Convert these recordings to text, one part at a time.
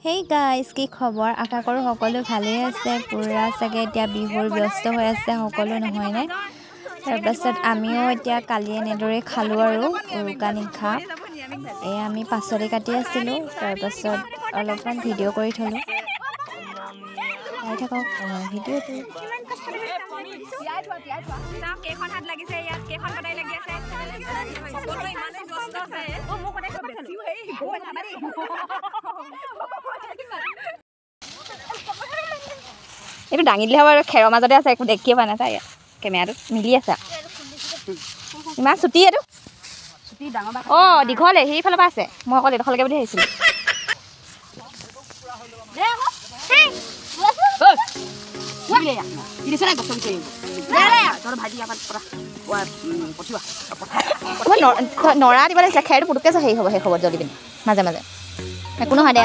Hey guys, কি খবৰ আশা কৰো সকলো ভালে আছে পুৰা সগে এতিয়া বিহুৰ ব্যস্ত হৈ আছে সকলো নহয় নে তাৰ পাছত আমিও এতিয়া কালিয়ে নেদৰে খালো আৰু উৰুকা নিখা আমি পাছলি কাটি আছিলো তাৰ পাছত অলপমান ভিডিও কৰি থলো আই থাকক ভিডিওটো কেখন হাত লাগিছে ইয়াত কেখন কটাই লাগি আছে সকলো ইমানে ব্যস্ত আছে ও মোক কটাই বেছিও হেই গৈ নাবাৰি এটো ডাঙি দিলে আৰু খেৰৰ মাজতে আছে একো দেখিয়ে পোৱা নাই তাই কেমেৰাটো মিলি আছে ইমান ছুটি এটো ছুটি ডাঙৰ বা অ দীঘলে সেইফালৰ পৰা আছে মই অকল এডখলকে বুলি আহিছিলো দে আকৌ হেই ঐ ইয়া ইদিছনা গছক দেই তোৰ ভাজি আপাত পৰা পঠিবা মই নৰা দিব লাগিছে খেৰটো পুটুকে হেৰি হ'ব সেই খবৰ জলদি পিনে মাজে মাজে একো নহয় দে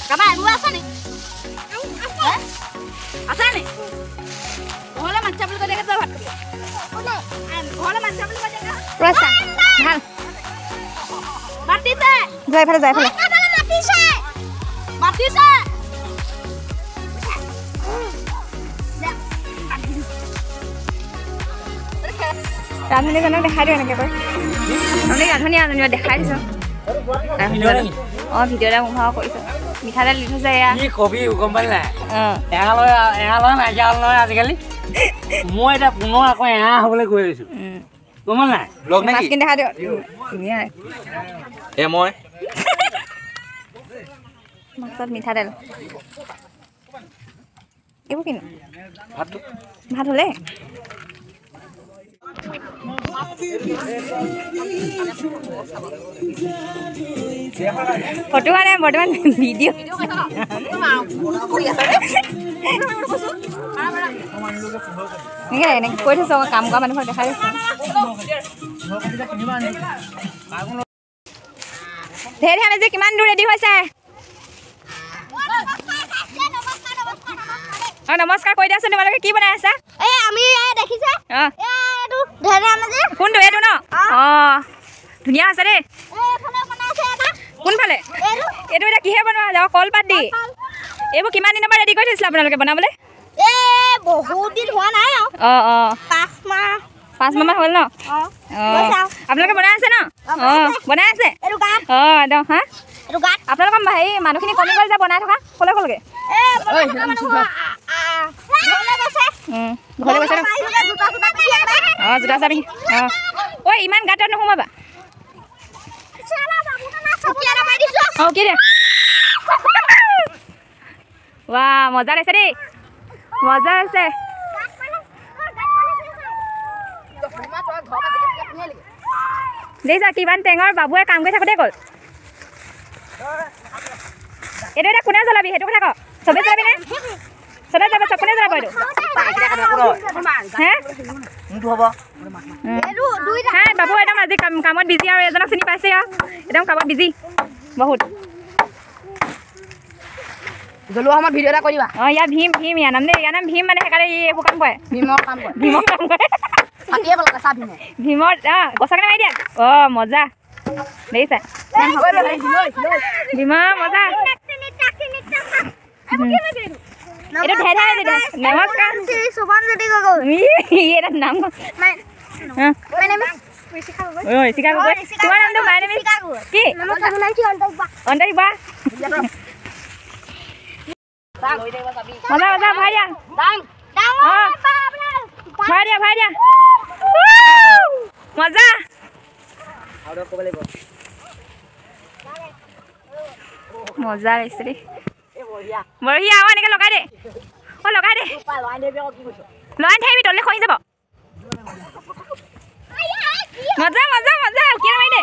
কাবা আৰু আছে নে আছে নে ওলা মাছটা বুলি কলে ভাত ওলা ওলা মাছটা বুলি কলে ৰসা ভাল মাটিতে যাই ফেলে মাটিছে ৰান্ধনী জনক দেখাই দিওঁ এনেকৈ আপুনি ৰান্ধনী আনন্দ দেখাই দিছোঁ অঁ ভিডিঅ'টা মোক ভাও কৰিছোঁ মিঠাতেল দি থৈছে এয়া কি কবি গম পালি নাই এঙালয় নাইকিয়া হ'ল নহয় আজিকালি মই এতিয়া পুনৰ আকৌ এঙা হ'বলৈ গৈ আছোঁ গম পালি নাই লগ নেকি মাছখিনি দেখাই দিওঁ ধুনীয়া মই মাছত মিঠাতেল এইবোৰ কিনো ভাত হ'লে ফটো মানে বৰ্তমান ভিডিঅ' এনেকৈ কৈ থৈছোঁ কাম কৰা মানুহক দেখাই দিছোঁ ধেৰ আমি যে কিমান দূৰ ৰেডি হৈছে অঁ নমস্কাৰ কৈ দিয়াচোন তোমালোকে কি বনাই আছা এই আমি দেখিছে কোনটো এইটো ন অঁ ধুনীয়া আছে দেই কোনফালে এইটো এতিয়া কিহে বনোৱা যাব কলপাত দি এইবোৰ কিমান দিনৰ পৰা ৰেডি কৰি থৈছিলে আপোনালোকে বনাবলৈ বহুত দিন হোৱা নাই অঁ অঁ 5 মাহ হ'ল ন অঁ আপোনালোকে বনাই আছে ন অঁ বনাই আছে অঁ একদম হা আপোনালোকৰ হেৰি মানুহখিনি কমি গ'ল যে বনাই থকা ক'লে ক'লগৈ ঘৰলৈ গৈছে অঁ জোতা চাবি অঁ ঐ ইমান গাঁতত নোসোমাবা অঁ কি দে ৱা মজা লাগিছে দেই মজা আছে দেখিছা কিমান টেঙৰ বাবুৱে কাম কৰি থাকোঁতে গ'ল এইটো এতিয়া কোনে জ্বলাবি সেইটো কথা কওঁ চবে জ্বলাবি নে চবে যাব চব কোনে জ্বলাব এইটো হে বাবু একদম আজি কামত বিজি আৰু এজনক চিনি পাইছে আৰু একদম কামত বিজি বহুত জ্বলোৱা সময়ত ভিডিঅ' এটা কৰিবা অঁ ইয়াৰ ভীম ইয়াৰ নাম দেই ইয়াৰ নাম ভীম মানে সেইকাৰণে এইবোৰ কাম কৰে ভীমৰ কাম কৰে ভীমৰ অঁ গছৰ কাৰণে মাৰি দিয়া অঁ মজা দেখিছা ভীমা মজা এটা ঢেৰ নমস্কাৰ এটা নাম অন্তৰিবা মজা মজা ভাই দিয়া ভাই দিয়া মজা মজা লাগিছে দেই বঢ়িয়া আৰু এনেকৈ লগাই দে অঁ লগাই দে লগাই থাকিবি তললৈ খহি যাব মজা মজা মজা কি মাৰি দে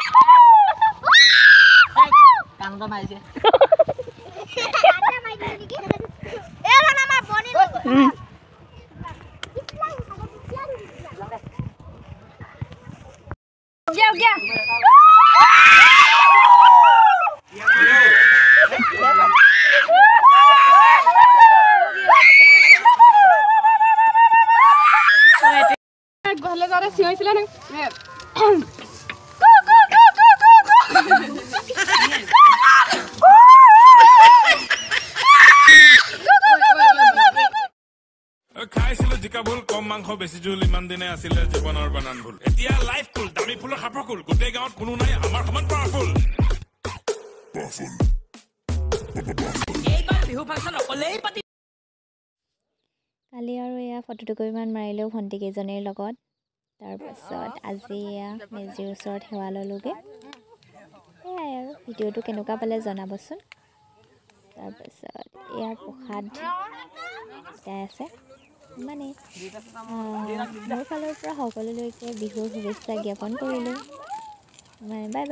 মাংস বেছি জুল ইমান দিনে আছিলে জীৱনৰ বানান ভুল এতিয়া লাইফ কুল দামী ফুলৰ সাপৰ কুল গোটেই গাঁৱত কোনো নাই আমাৰ সমান পাৱাৰফুল এইবাৰ বিহু ফাংচন অকলেই পাতি কালি আৰু এয়া ফটোটুকু ইমান মাৰিলেও ভণ্টিকেইজনীৰ লগত তাৰপাছত আজি এয়া মেজিৰ ওচৰত সেৱা ল'লোগৈ সেয়াই আৰু ভিডিঅ'টো কেনেকুৱা পালে জনাবচোন তাৰপাছত এয়া প্ৰসাদ গোটাই আছে মানে মোৰ ফালৰ পৰা সকলোলৈকে বিহুৰ শুভেচ্ছা জ্ঞাপন কৰিলোঁ বাই বাই